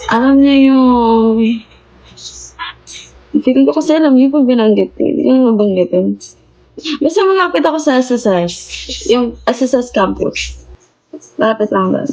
Alam niya yung... Feeling ko kasi alam niyo pag binanggit eh. Hindi ko mabanggitin. Basta malapit ako sa SSS. Yung SSS campus. Malapit lang doon.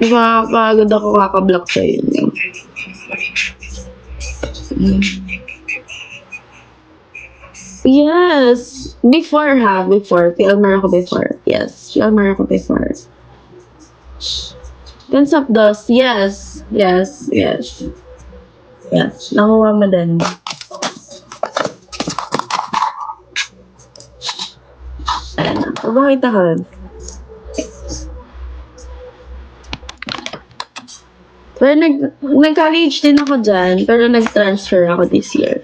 Diba, pagod ako kakablock sa inyo. Yes! Before ha, before. PLMR ako before. Yes, PLMR ako before. Guns of Dust, yes. Yes, yes. Yes, nakuha mo din. Ayan na, pabakita ka. Pero nag-college din ako dyan, pero nag-transfer ako this year.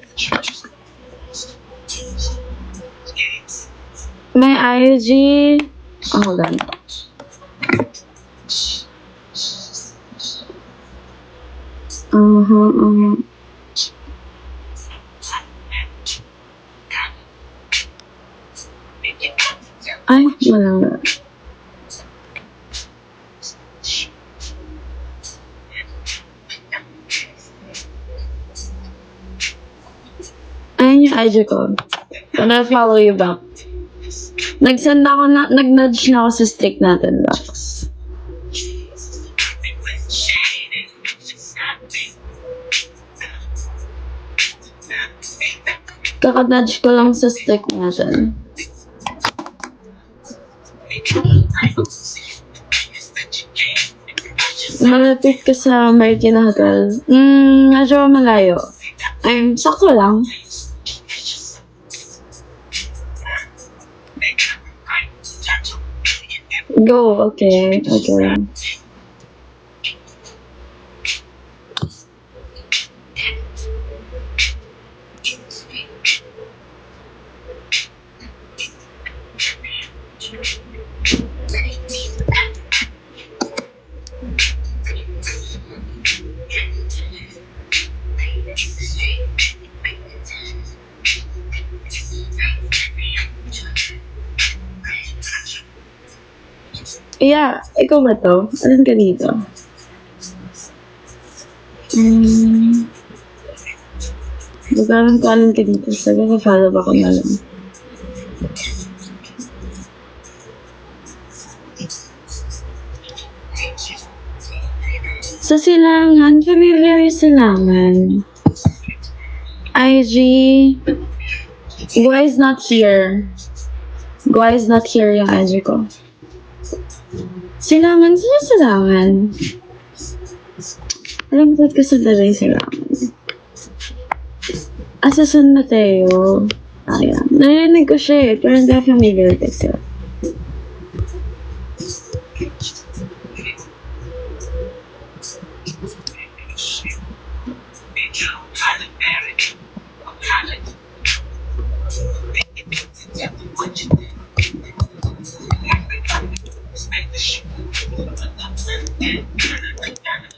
May IG... Oh, hold on. Ay, wala nga. Ayun yung IG ko. Gonna follow you back. Nag-send ako na, nag-nudge na ako sa stick natin, Rox. Kaka-nudge ko lang sa stick natin. Malapit ka sa American Hotel. Medyo malayo. Sakto lang. Go, okay, okay. Yeah, ikaw ba to? Alam ka dito? Magkaroon ko alam ka dito. Sabi ko, follow ako na lang. Sa Silangan, familiar yung Silangan. IG, Gua is not here. Gua is not here yung IG ko. Silangan, sino Silangan? Alam mo, ko sa dalay Silangan. Sa San Mateo. Ayan. Narinig ko siya eh, pero hindi ako familiar kasi.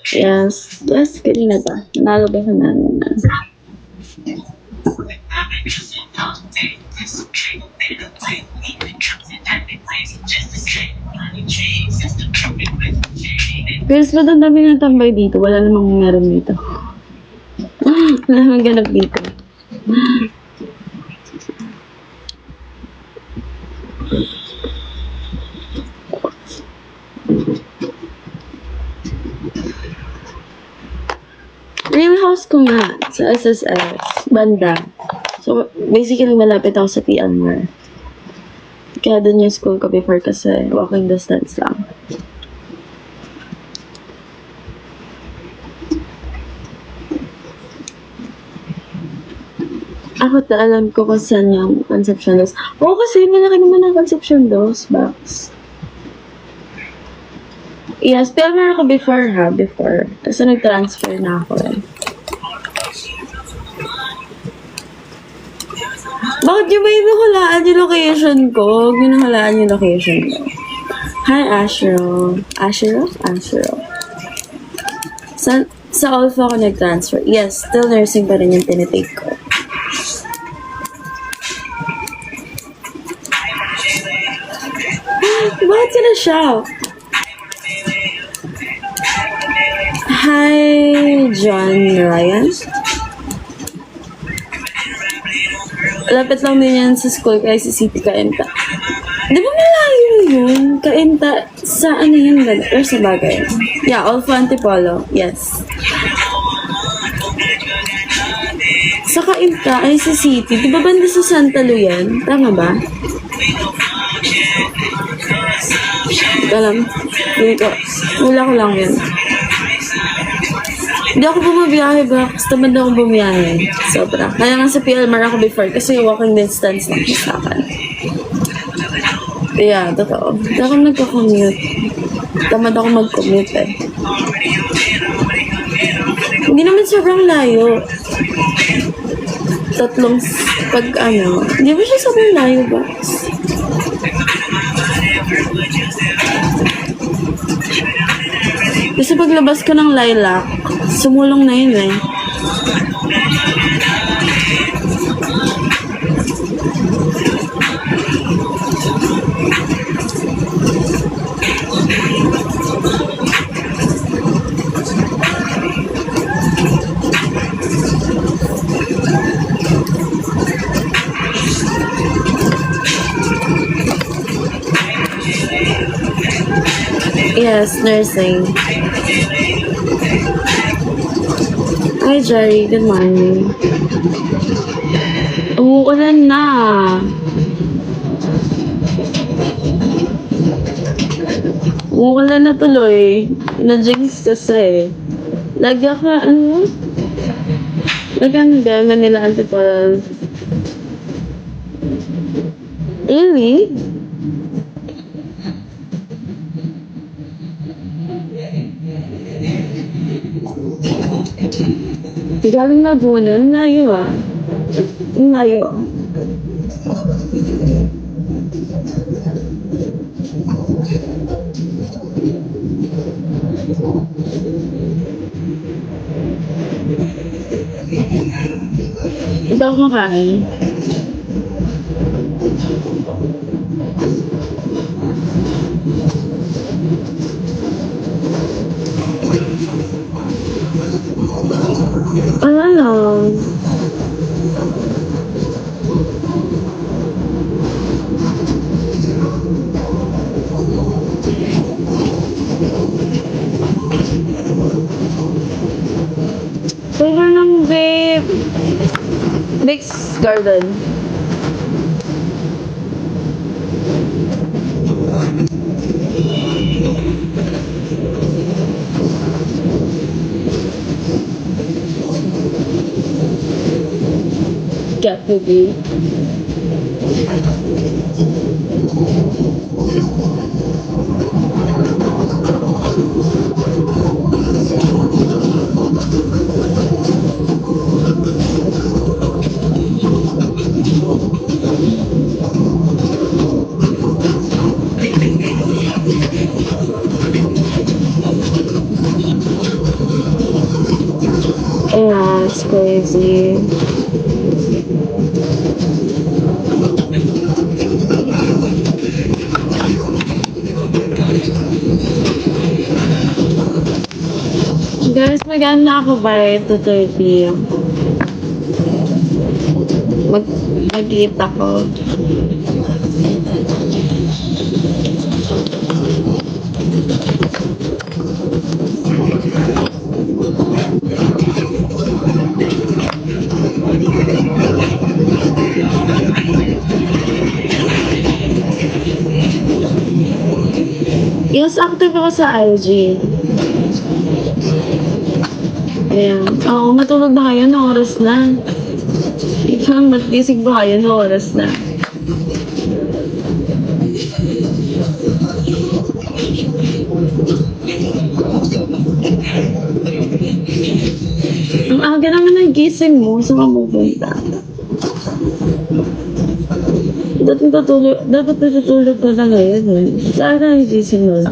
Yes. Yes, kanina ba? Nanalo ba sa namin na? Pero ba't ang dami ng tambay dito? Wala namang meron dito. Wala namang ganap dito. Yung house ko nga, sa SSS, banda. So, basically, malapit ako sa PLMR. Kaya dun yung school ko before kasi walking distance lang. Ako na alam ko kung saan yung Concepcion Dos. Oo, kasi malaki naman ang Concepcion Dos box. Yes, pero meron ako before ha, before. Kasi nag-transfer na ako eh. Bakit niyo ba hinuhulaan yung location ko? Huwag niyo nahulaan yung location ko. Hi, Ashro. Ashro? Ashro. Sa Alpha ako nag-transfer. Yes, still nursing pa rin yung tinitake ko. Bakit ka na-shout? Hi, John Ryan. Lapit lang din yan sa school kaya si City Kainta. Di ba malayo yun? Kainta sa ano yun ba? Or sa bagay? Yeah, Alpha Antipolo. Yes. Sa Kainta ay sa City. Di ba banda sa Santa Lu yan? Tama ba? Alam. Hindi ko. Wala ko lang yun. Hindi ako bumabiyahe ba? Basta ba ako bumiyahe? Sobra. Kaya nga sa PLMAR ako before kasi walking distance lang sa akin. Yeah, totoo. Hindi ako nagko-commute. Tamad ako mag-commute eh. Hindi naman sobrang layo. Pag ano, hindi ba siya sobrang layo ba? Kasi paglabas ko ng lilac, sumulong na yun eh. Yes, nursing. Hi, Jerry. Good morning. Umuulan na. Umuulan na tuloy. Na-jinx kasi. Lagya ka, ano? Lagyan na nila Antipolo. Really? Galing na bunan, layo ah. Layo. Ito ako makain. Ano? Flavor ng vape. Next garden. Cat movie. Yeah, it's crazy. Guys, maganda na ako by 2:30. Mag-eat ako. Yes, active ako sa IG. Ayan. Oo, matulog na kayo na oras na. Ikaw, matisig ba kayo na oras na? Ang aga naman ng gising mo, saan ka pupunta? Dapat natutulog ko na ngayon eh. Sana hindi sinula.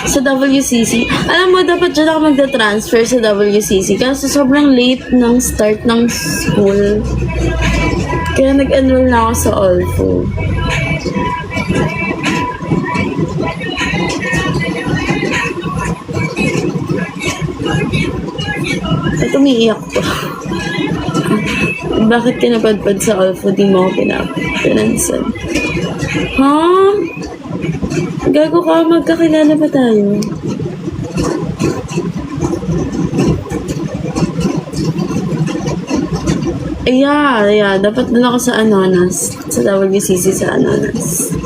Sa WCC. Alam mo, dapat dyan ako magda-transfer sa WCC kasi sobrang late ng start ng school. Kaya nag-enroll na ako sa Olfo. At umiiyak ko. Bakit kinapadpad sa Olfo, di mo ako pinansan? Ha? Gago ka, magkakilala ba tayo? Yeah. Dapat dun ako sa Anonas. Sa WCC sa Anonas.